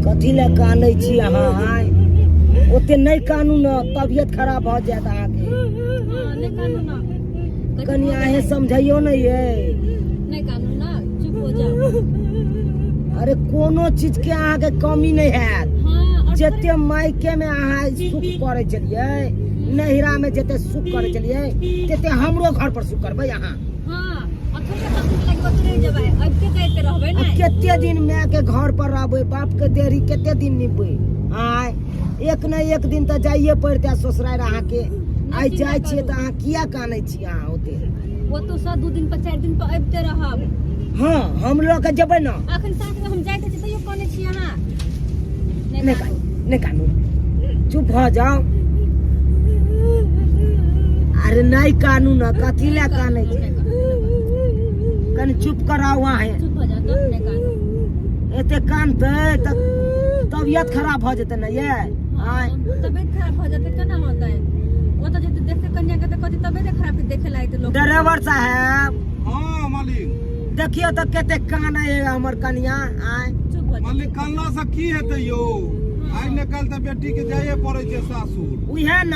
कथी ले कानै छी अहाँ आय ओते नहीं कानू न तबियत खराब भ जात अहाँ के नहीं कानू ना कनी आहे समझाइयो न ये नहीं कानू ना चुप हो जाओ। अरे कोनो चीज के अहाँ के कमी नहीं हैत। हां जते मायके में अहाँ सुख करे चलिए नहिरा में जते सुख करे चलिए तते हमरो घर पर सुख करबै अहाँ। हां अखन के सुख लगे बतरे जबै अब के कहते रहबै ना केते दिन माय के घर पर रहबै बाप के देरी केते दिन निबै आय एक न एक दिन त जाइए पड़ते ससुराल अहाँ के आई जाय छिए त अहाँ किया कानै छी अहाँ ओते वो तो सा 2 दिन पर 4 दिन पर आबते रहब। हां हम लोग के जबै न अखन साथ में हम जाय छै तइयो कोने छी अहाँ नहीं कानू चुप हो जाओ। अरे नहीं कानू न कथी ले कानै छी कनी चुप कराओ वहाँ है चुप हो जा तो नहीं कानू एते कानते त तबियत खराब हो जेते न ये आय तबियत खराब हो जाते केना होतै वो तो जते देखे कन्या के त कथि तबियत खराब देखे लायक लोग। ड्राइवर साहब हाँ मालिक देखियो त केते काना है हमर कन्या आय चुप हो जा मालिक कानला से की हेतै यो आइ ने काल त बेटी के जाइए पड़ै छै सासुर उहे न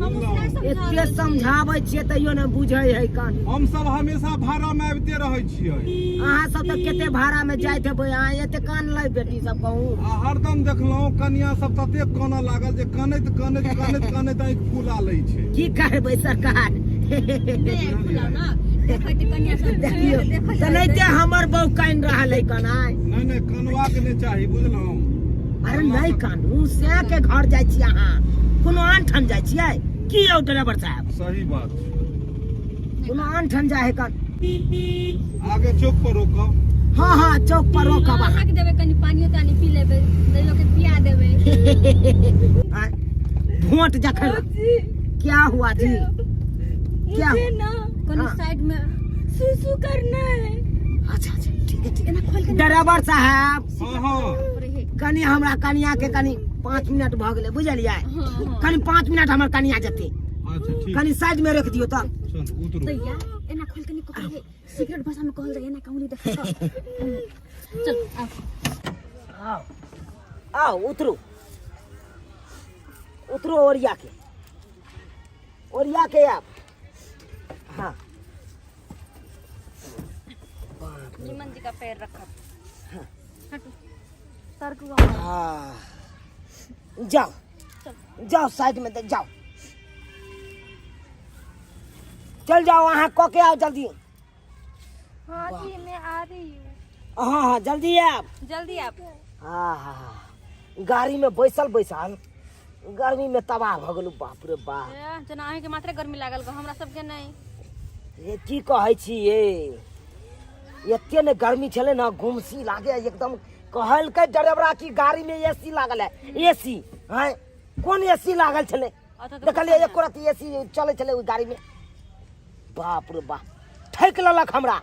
हम उसने एते समझाबै छियै तइयो न बुझै है कान हम सब हमेशा भाड़ा में आबिते रहै छियै अहाँ सब त केते भाड़ा में जाइत हेबै अहाँ एते कान लै बेटी सब कहूँ आ हरदम देखलहुं कन्या सब तते कानऽ लागल जे कानैत कानैत कानैत कानैत आँखि फुला लै छै। की करबै सरकार बुलाओ ना देखै त कन्या सब देखियो देखै तनैते हमर बहू कान रहल है कनाय नहीं कानवाक नहीं चाही बुझलहुं। अरे नहीं कानू से के घर जाय छी अहाँ कोनो आन ठन जाय छियै की यौ ड्राइवर साहब सही बात कोनो आन ठन जाय है कान आगे चौक पर रोकब। हाँ हाँ चौक पर रोकब अहाँ के देबे कनी पानियो तानी पी लेबे दैयो के पिया देबे आय, भोट जखन क्या हुआ जी क्या ना कनी साइड में सुसु करना है। अच्छा अच्छा ठीक है ना खोल के ड्राइवर साहब हाँ हाँ कनी हमरा कनिया के कनी 5 मिनट भ गेलै बुझलियै कनी 5 मिनट हमर कनिया जते अच्छा ठीक कनी साइड में रख दियो त चल उतरो दैया एना खोल के निको है सिगरेट भाषा में कहल जाय एना काउली देख चल आओ आओ उतरो उतरो ओरिया के आप हाँ निमन जी का पैर रखा हटो सर को हाँ जाओ जाओ साइड में जाओ चल जाओ वहाँ क के आओ जल्दी। हाँ जी मैं आ रही हूँ। हाँ हाँ जल्दी आप जल्दी आप हाँ हाँ गाड़ी में बैसल गर्मी में तबाह भ गेलू बाप रे बाप जना अहीं के मात्र गर्मी लागल गो हमरा सब के नहीं ये की कहै छी ये एते ने गर्मी छले ना घुमसी लागे एकदम कहल के ड्राइवरा की गाड़ी में एसी लागल है एसी हैं कौन एसी लागल छले देखलिए एको रति एसी चले छले उस गाड़ी में बाप रे बाप ठेक ललक हमरा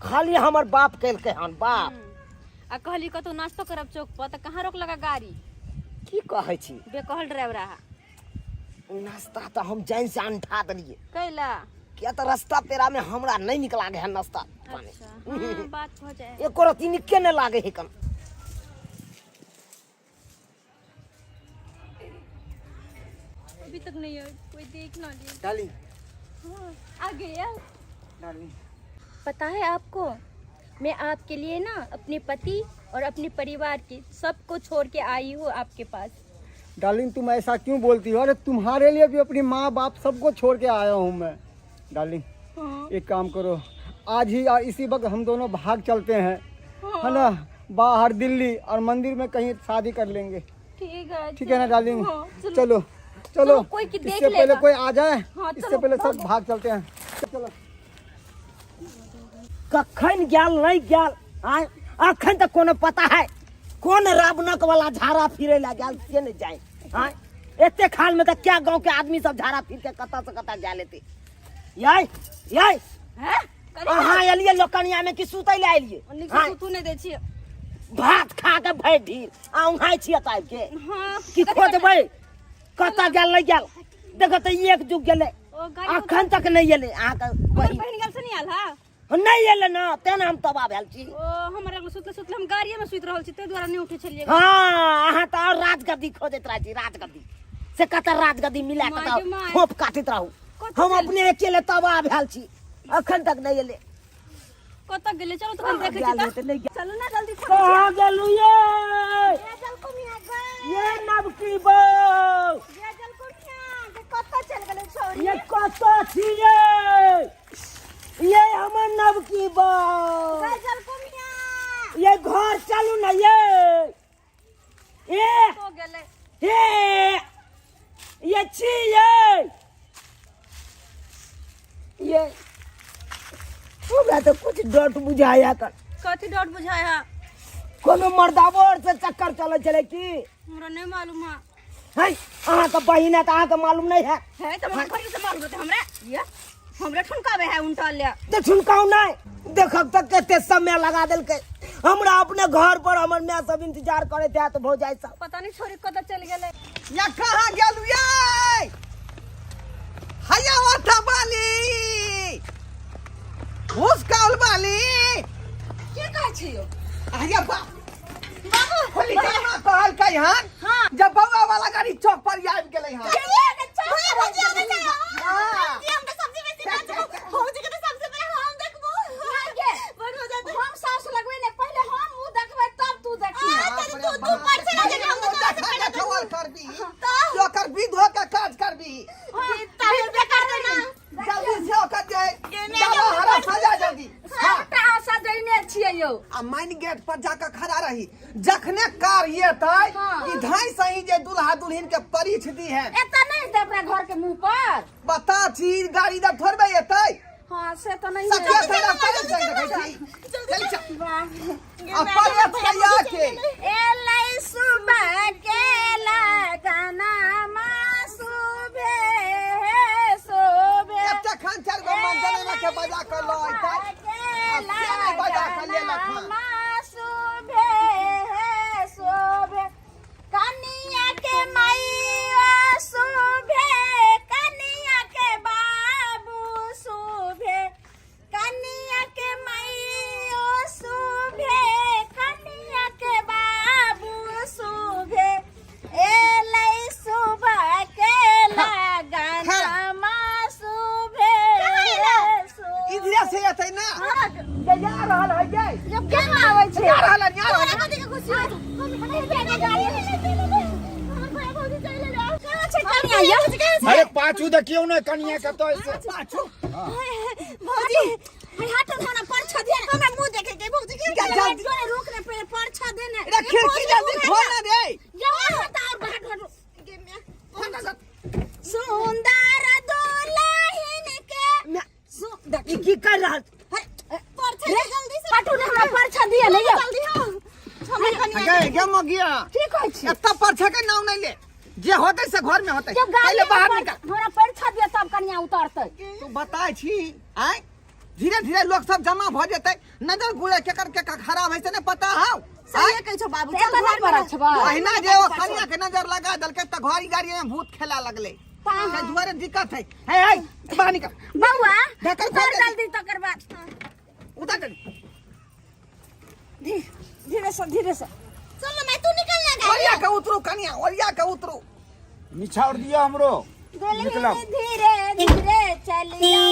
खाली हमर बाप कहल के हन बाप आ कहली कतो नाश्तो करब चौक पर त कहां रोक लगा गाड़ी की कहै छी बेकहल ड्राइवर आ नाश्ता तो हम जान से अंठा दलिए कैला क्या तो रास्ता पेरा में हमरा नहीं निक लागे है नाश्ता पानी अच्छा हाँ, बात हो जाए एको रति निके न लागे है कन अभी तक नहीं है कोई देख ना ले डाली हाँ, आ गया डाली पता है आपको मैं आपके लिए ना अपने पति और अपने परिवार के सबको छोड़ के आई हूँ आपके पास। डार्लिंग तुम ऐसा क्यों बोलती हो? अरे तुम्हारे लिए भी अपनी माँ बाप सबको छोड़ के आया हूँ मैं। डार्लिंग हाँ, एक काम करो आज ही इसी वक्त हम दोनों भाग चलते हैं हाँ, है ना बाहर दिल्ली और मंदिर में कहीं शादी कर लेंगे। ठीक है ना डार्लिंग? हाँ, चलो चलो कोई की देख इससे पहले लेगा। कोई आ जाए हाँ, इससे चलो, पहले सब भागो। भाग चलते हैं। चलो कखन गेल नहीं गेल आय अखन तक कोनो पता है कौन रावणक वाला झाड़ा फिरे ला गेल से नहीं जाए आय एते खाल में तो क्या गांव के आदमी सब झाड़ा फिर के कता से कता जा लेते याय याय हैं? अहाँ एलिए लोकनिया में कि सुतै ले एलिए निकल तू नहीं दे छिए। भात खा के भै ढीर आ उहाई छिए ताइब के हाँ, कि खोजबै कता गेल नहीं गेल देखो तो एक जुग गेले ओ गाड़ी अखन तक नहीं एले अहाँ के हमर बहिन बहिन गल से नहीं आल हा नहीं एले ना तेना हम तबाह भेल छी। ओ हमरा को सुतले सुतले हम गाड़िए में सुत रहल छी ते द्वारा नहीं उठे छलिए। हाँ अहाँ तो और राजगद्दी खोजत रह छी, राजगद्दी से कत राजगद्दी मिला माय के माय। खोप काटत रहू। हम अपने अकेले तबाह भेल छी, अखन तक नहीं एले। कत गेले चलो तो देखे छी त चलो ना जल्दी कहाँ गेलू ये जल को मिया गए ये नबकी बो जल को मिया के कत चल गेले छोरी ये कत छी ये हमर नबकी बो जल को मिया ये घर चलू ना ये तो गेले ये छी ये हमरा तो कुछ डर बुझाया कर। कथी डर बुझाया कोनो मर्दावर से चक्कर चले चले की हमरा नहीं मालूम है है अहाँ के बहिन है तो अहाँ के मालूम नहीं है तो हम खड़ी से मालूम है हमरा ये हमरा ठुनकावे है उनटा ले तो छुनकाऊ नहीं देखब तक केते समय लगा देल के। हमरा अपने घर पर हमर मां सब इंतजार करे थे तो भौ जाय सब पता नहीं छोरी कत चल गेले या कहाँ गेलू ये हया वाटा बाली मुस्काल बाली के कहै छियो अरे बाप बाबू होली कामा कहल कई हन हां जब बउआ वाला गाड़ी चौक पर आबि गेलै हन ओकर विधो के काज करबी जल्दी से ओकर जाओ हरा सजा जल्दी आ माइन गेट पर जाकर खड़ा रही जखने कार ये तय कि धाई सही जे दुल्हा दुल्हन के परिछ दी है घर के मुंह पर बता चीज गाड़ी दा थोड़बे येतै हाँ से तो नहीं सच्चा तेरा पैर चल देखै छी चल चल अपन खया के एलै सुबह के लगाना मासुबे सोबे एकटा खान चार गो मंजन के बजा कर लो आइता नहीं बजा कर ले लखन मासुबे सोबे कनिया के मैया सोबे कनिया के बाबू सोबे कनिया के मैया सोबे कनिया के बाबू सोबे एलै सुबह के लगाना मासुबे इधर से येतै ना ये जा रहल है ये जब क्या आवे छे जा रहल है यार कथि के खुशी हो हम गाड़ी अरे पाछू देखियो ना कनिया के तो ऐसे पाछू भौजी मैं हाथ उठाना पर छ दे हमरा मुंह देखे के भौजी के जोरे रोकने पे पर छ देने रे खिड़की जल्दी खोल ना रे जवा हटा और बाहर के में सुंदर दुल्हन के ई की कर रहल पर छ जल्दी से पाटू ने हमरा पर छ दिया ले जल्दी हो हमर कनिया गे मगिया ठीक है छी एत्ता परछा के नाम नहीं ले जे होतै से घर में होतै पहले बाहर निकल हमरा पर छ दिया तब कनिया उतारतै तू बताय छी आय धीरे धीरे लोग सब जमा भ जेतै नजर गुड़े केकर के खराब है से ने पता हौ सही कहै छ बाबू चल घर पर छबा पहिना जे ओ कनिया के नजर लगा देलकै त घरी गाड़ी में भूत खेला लगले के दुआरे दिक्कत है हे बाहर निकल बउआ ढक्कन कर खोल जल्दी तकर बाद उधर कर धीरे से चलो मैं तू निकल ना ओरिया के उतरू कनिया ओरिया के उतरू निछाड़ दिया हमरो धीरे धीरे चलिया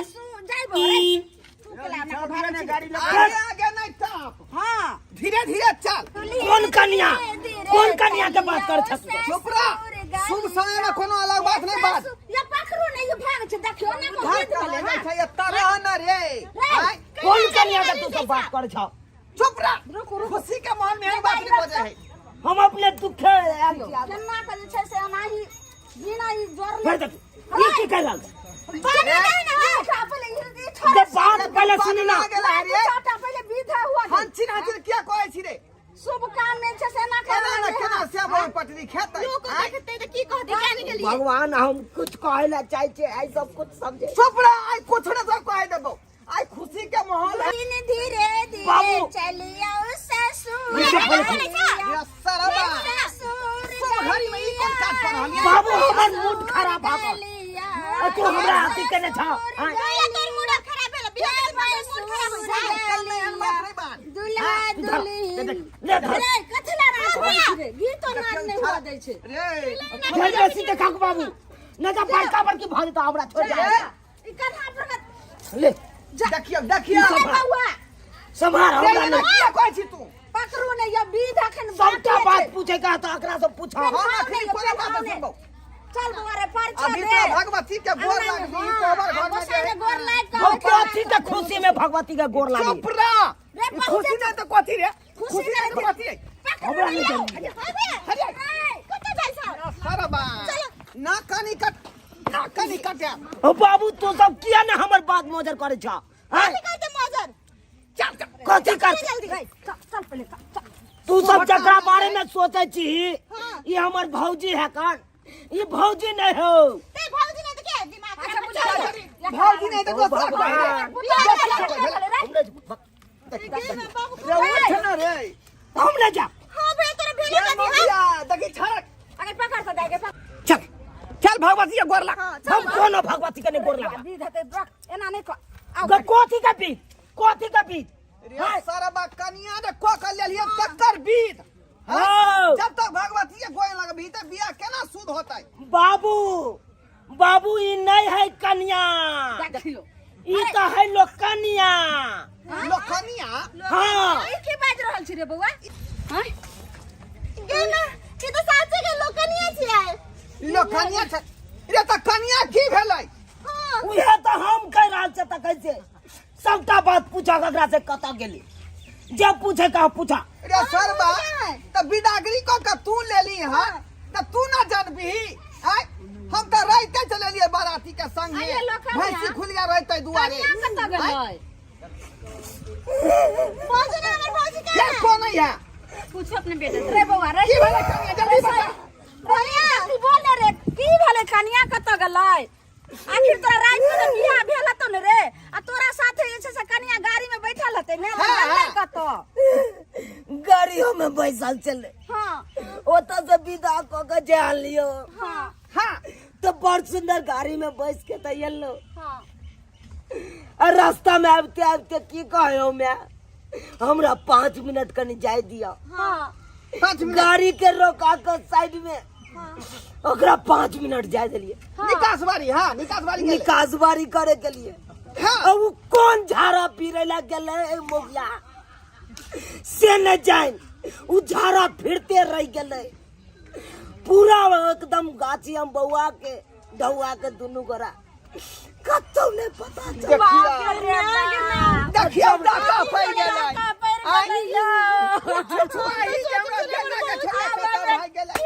ससुर जाई बोले गाड़ी आगे आगे नहीं टॉप हां धीरे धीरे चल कौन कन्या के बात कर छत चुप रह शुभ समय में कोनो अलग बात नहीं बात या पखरू नहीं ये भाग छ देखियो ना को घर गीत का बोले लेना ना चाहिए तरह न रे आय कौन कन्या के तू सब बात कर छ चुप रह खुशी के माहौल में बात नहीं बोले है हम अपने दुख आयल छी केना के जे छै से अनाही जीना ई जोर फिर देख ये की कर रहल बात नहीं ना पहले ये दे बात पहले सुन ना छोटा पहले विधा हुआ हंचिन हंचिन क्या कहै छी रे शुभ काम में छै से ना केना न कर केना से बोल पटरी खेतै लोग देखते त की कहते ज्ञान के लिए भगवान हम कुछ कहे ला चाहे छे आई सब कुछ समझे चुप रह आई कुछ न सब कह देबो आई खुशी के माहौल है धीरे धीरे बाबू। चलिया ससुर ये सब बोले ये सरबा सब घरी में ई कोन काज कर रहल बाबू हमर मूड खराब भ गेल तू हमरा हाथी केने छ तोर मूड खराब भेल बिहार में दुल्हा दुल्हन ले धर रे कथला रे गीत और नाच नहीं हुआ दै छे रे धर बेसी देखा के बाबू न तो बड़का बड़की भाजी तो हमरा छोड़ दे ई कन्हा पर ले देखियो देखियो हुआ संभार हमरा ले क्या कहै छी तू पकड़ू ने या विध अखन सबटा बात पूछे का तो एकरा से पूछा हम फिर पूरा बात सुनबो चल बुआरे पर छोड़ अभी दे तो भगवती के गोर लाग दी तोहर घर में गोसाई ने गोर लाग का हम कथी के खुशी में भगवती के गोर लागी चुप रह रे ई खुशी नहीं तो कथी रे खुशी नहीं तो कथी रे हमरा नहीं जरूरी कत जाय सा सारा बा ना कानी कट या ओ बाबू तू सब किया ना हमर बात मोजर करे छ हां कहते मजर चल कथी कर जल्दी गई चल पहले चल तू सब जकरा बारे में सोचे छी ये हमर भौजी है कान ये भौजी नहीं हो ते भौजी ने तो क्या दिमाग खराब बुझा भौजी नहीं तो दोसर रे उठ ना रे हम ले जा हां बे तेरे भेले ये मोगिया देखी छड़क अगर पकड़ तो देगे चल चल भगवती के गोर लाग हम कोनो भगवती के नहीं गोर लगा विध हते रख एना नहीं को कथी का बीत कथी का बीत रे सारा बा कनिया ने को कर लेलिए तक्कर बीत हाँ। जब तक भगवती के गोर लाग भीतर बियाह केना शुद्ध होतै बाबू बाबू ई नहीं है कन्या देखियो ई तो है लोग कन्या लोकनिया हाँ ई की बाज रहल छी रे बौआ हां गेना की तो साचे के लोकनिया छियै लोकनिया छ रे त कनिया की भेलै हां उहे तो हम कह रहल छ त कैसे सबटा बात पूछा ककरा से कत गेली जब पूछे का पूछा रे सरबा त बिदागरी को के तू लेली हां त तू ना जानबी आय हम त रह के चलेलिए बाराती के संग अरे में लोकनिया। भैंसी खुलिया रहतै दुआरे कनिया कत गेलै भौजी ने हमर भौजी के ये कौन है पूछो अपने बेटे से रे बौआ रे की भेलै कनिया जल्दी बता कनिया तू बोल रे की भेले कनिया कत गेलै आखिर तोरा रात में तो बियाह भेल त न रे आ तोरा साथे जे छै से कनिया गाड़ी में बैठल हते ने गेलै कत गाड़ियों में बैसल चले हां ओतऽ से विदा क के जा लियो हां हां तो बड़ सुंदर गाड़ी में बैस के तो येलो हां और रास्ता में आबते आबते की कहो मैं हमरा 5 मिनट कनी जाय दिया हां 5 मिनट गाड़ी के रोका के साइड में ओकरा 5 मिनट जाय दिलिए निकासवारी हां निकासवारी गेलै निकासबारी करे के लिए हां अब वो कौन झाड़ा पीरे लग गए मोगिया से न जान उ झाड़ा फिरते रह गए पूरा एकदम गाछी हम बउआ के ढौआ के दुनू गोरा कतौ नहीं पता चल देखियो डाका पड़ गेलै छुआई हमरा बेटा के छोड़ा पता भाग गेलै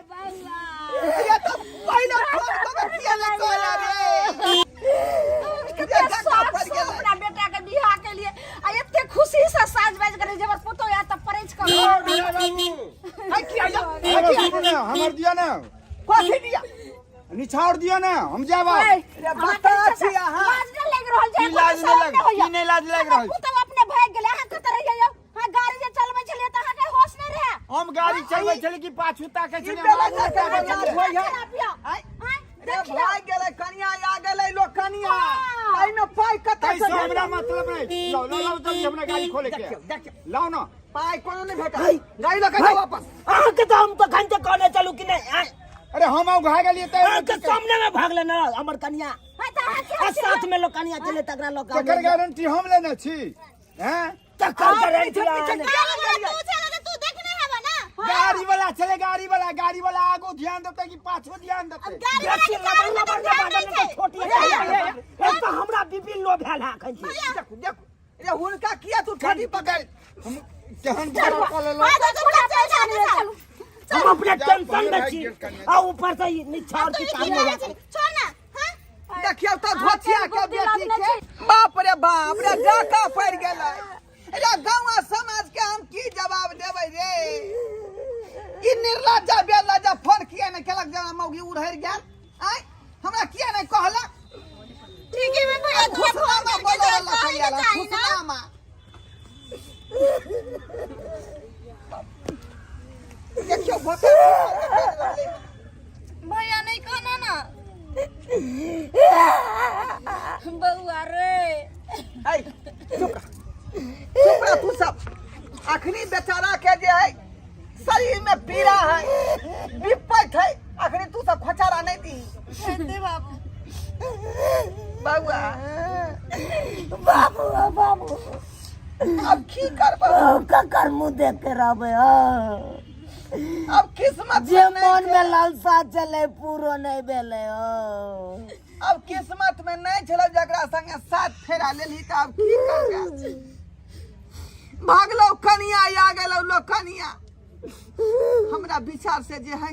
ये तो पहले फोन कर किया ले कोला रे ये डाका पड़ गेलै अपना बेटा के बियाह के लिए आ एते खुशी से साज बाज करे जबर पुतो या त परेज कर है किया जा हमर दिया ना कथि दिया निछाड़ दिया ना हम जाबा रे बता छिया हां लाज न लग रहल की लाज नहीं लग की नहीं लाज लग रहल पुतो अपने भाग गेले हां कत रह जाइयो हां गाड़ी जे चलबै छलिए त हां के होश नहीं रहे हम गाड़ी चलबै छले कि पाछू ताके ई छले बेला जाके हमरा बजाज होय है हां रे भाग गेलै कनिया आ गेलै लोग कनिया एई में पाई कतऽ कैसे से हमरा मतलब नहीं लो लो लो जल्दी हमरा गाड़ी खोले के देखियो लाओ ना पाई कोनो नहीं भेटा हाय। गाड़ी लगा जा वापस आहाँ के तो हम तो घंटे कहने चलू कि नहीं आए अरे हम आउ घा गेलिए आहाँ के त सामने में भाग लेना हमर कन्या हां त हां और साथ में लोग कन्या चले तकरा लोग केकर गारंटी हम लेने छी हैं तकर गारंटी तू चले तू देखने हवा ना गाड़ी वाला आगो ध्यान देते कि पाछो ध्यान देते बेसी लबड़ लबड़ के बारे में छोटी एक तो हमरा बीबी लो भेल है खन देखो देखो रे हुनका किया तू ठंडी पकड़ केहन बड़ा कल लो हम अपने टेंशन में छी आ ऊपर से निछाड़ की काम हो जाता छोड़ ना हां देखियो तो धोतिया के बेटी के बाप रे डाका पड़ गेलै रे गांव समाज के हम की जवाब देबै रे ई निर्लज्जा बेलज्जा फोन किया ने केलक जना मौगी उड़हर गेल आय हमरा किया ने कहला ठीक है मैं भैया खुशनामा बोलो वाला कहियाला खुशनामा देखियो बता भैया नहीं कहना ना बउआ रे ऐ, चुप रह तू सब। अखनी बेचारा के जे है शरीर में पीड़ा है, विपत है, अखनी तू सब खचारा नहीं दी। दे बाबू बउआ बाबू बाबू अब की करबा, ककर मुंह देख के रहबे अब किस्मत जे में नहीं मन में लालसा चले पूरो नहीं भेले अब किस्मत में नहीं चलो जकरा संगे साथ फेरा लेली त अब की करबे। भागलो कनिया आ गेलो लोकनिया। हमरा विचार से जे है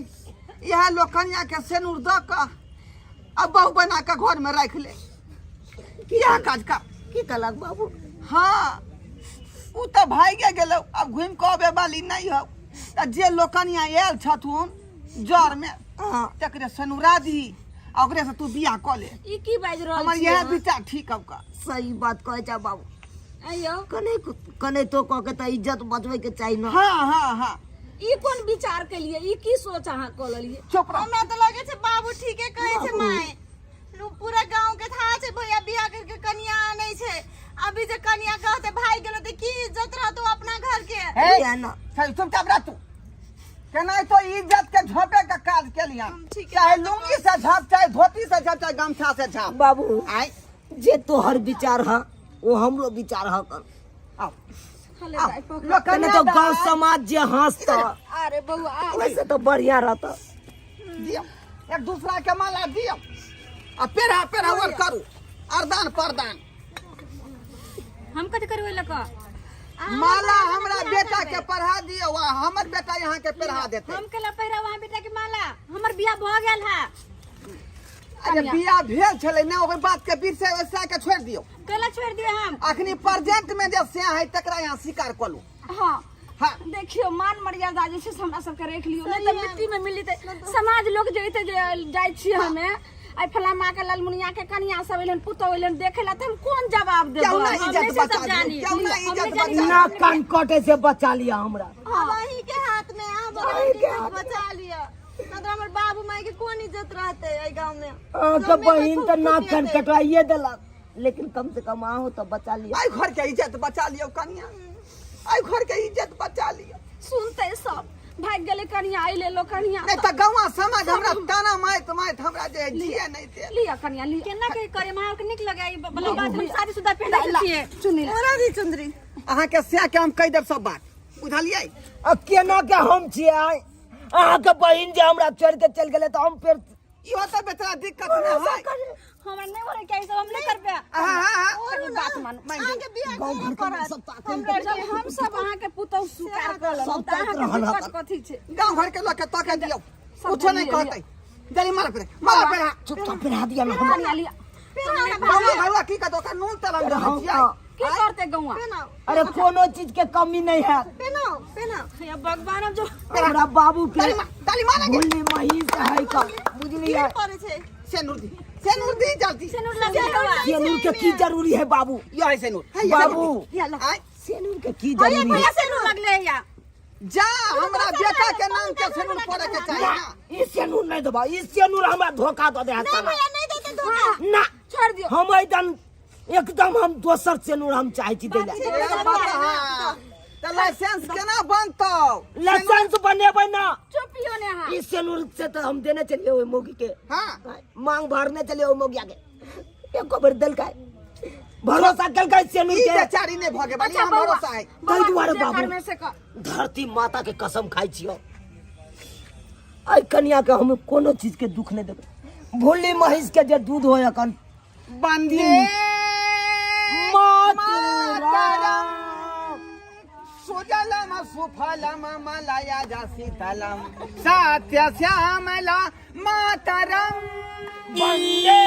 यह लोकनिया के सेनुर द क अब बहू बना के घर में रख ले, किया काज का की कलक बाबू। हाँ उ तो भागे गेलो, अब घूम के आबे वाली नहीं हो। त जे लोकनिया आयल छथुन जर में तकरे सेनुरा दी, ओकरे से तू बियाह क ले। ई की बाज रहल हमर छी यह अहाँ? विचार ठीक अब का। सही बात कहे जा बाबू। अयो कने तो कह के त इज्जत बचवे के चाहिए ना। हाँ हाँ हाँ ई कोन विचार के लिए, ई की सोच अहाँ क लेलिए? चुप रह। हमरा तो लगे छे बाबू ठीके कहे छे माय। पूरा गांव के था छे भैया बियाह करके कन्या आनै छे। अभी जे कन्या कहते भाई गेलो त की इज्जत रहतो अपना घर के। हे, या ना। सही चुपचाप रह तू। केना तो इज्जत के झोंपे का काज के लिया, चाहे लुंगी से झाप, चाहे धोती से झाप, चाहे गमछा से झाप। बाबू आई जे तोहर विचार है वो हमरो विचार है कर। आओ हले आओ, जाय पकड़। कने लोकनिया तो दा- गांव समाज जे हंसता अरे बउआ वैसे तो बढ़िया रहता। दियो एक दूसरा के माला दियो आ पेरा पेरा वर करू, अरदान परदान। हम कथि करबै लका? माला हमरा बेटा के पढ़ा दियो, आ हमर बेटा यहाँ के पढ़ा देते। हम केला पहिरा वहां बेटा के माला, हमर बियाह भ गेल है। अरे बियाह भेल छले ना, ओकर बात के बीच से वैसा के छोड़ दियो। केला छोड़ दिए हम? अखनी प्रेजेंट में जे से है तकरा यहाँ स्वीकार कलू। हाँ हाँ देखियो मान मर्यादा जे छै से हमरा सबके रख लियो, नहीं त मिट्टी में मिली त समाज लोग जइते जे जाय छी हमे आई फलामा के ललमुनिया के कन्या सब एलन पुतो एलन देखेला त हम कोन जवाब देब? क्यों ना हमने इज्जत से बचा सब दी, जानी, क्यों ना हमने इज्जत जानी। बचा ना कान कटे से बचा लिया हमरा। वही के हाथ में आ बहन के इज्जत बचा लिया। मतलब हमर बाबू माई के कोन इज्जत रहते ए गांव में। के बहिन तो नाक कान कटवाइए देलक, लेकिन कम से कम आओ तो बचा लिया। आई घर के इज्जत बचा लियो कन्या, आई घर के इज्जत बचा लियो। सुनते सब भाग गेले कन्या आइले लो कन्या नहीं तो गौवा समाज हमरा ताना मारत मारत हमरा जे जिए नहीं दे। लिया कन्या लिया केना के करे मार के निक लगे ई वाला बात हम शादीशुदा पेड़ा छिए सुनी राधी चंद्री अहाँ के से के हम कह देब सब बात, बुझलिए? अब केना के हम छियै अहाँ के बहिन जे हमरा छोड़ के चल गेले तो हम फिर इहो तो बेचारा दिक्कत न है। हमरा नहीं बोले के सब हम नहीं कर पे हां बात मान आगे बियाह गांव घर के सब ताकत जब हम सब अहाँ के पुतौ स्वीकार कर लेब त अहाँ के दिक्कत कथी छै? गांव घर के लोग के तके दियो, कुछ नहीं कहते। जरी मार पे चुपचाप पिरा दिया ना हमरा। कन्या लिया गौवा घरवा की का दोका नून तरंग रहिया। की करते गौवा? अरे कोनो चीज के कमी नहीं है पेना या भगवान जो हमरा बाबू के ताली मारेंगे भूली महिष है का बुझलिए। करे छे। सेनूर दी जल्दी। सेनुर लगे गौवा सेनूर के की जरूरी है बाबू? यो है सेनूर बाबू आई सेनूर के की जरूरी है? भैया सेनुर लगले या जा हमरा बेटा के नाम के सेनूर पड़े के चाहिए ना। ई सेनूर नहीं देबा, ई सेनूर हमरा धोखा दे दे साला। नहीं देते धोखा। ना छोड़ दियो हम एकदम हम दोसर सेनूर हम चाहे छी देला। तो लाइसेंस केना बनतो? लाइसेंस बनेबै ना, चुपियो ने हां ई सेनूर से तो हम देने चलिए ओइ मोगी के, हां मांग भरने चलिए ओइ मोगिया के। एको बेर देलकै, भरोसा केलकै सेनूर ई के। बेचारी ने भगे बड़ी हम भरोसा है। ताहि दुआरे बाबू में से कर धरती माता के कसम खाइ छियो, आई कन्या के हम कोनो चीज के दुख नहीं देबै। भोली महिष के जे दूध होय अखन बंदी मातरम सुजलम सुफलम मलया शीतलम सत्य श्यामला मातरम वंदे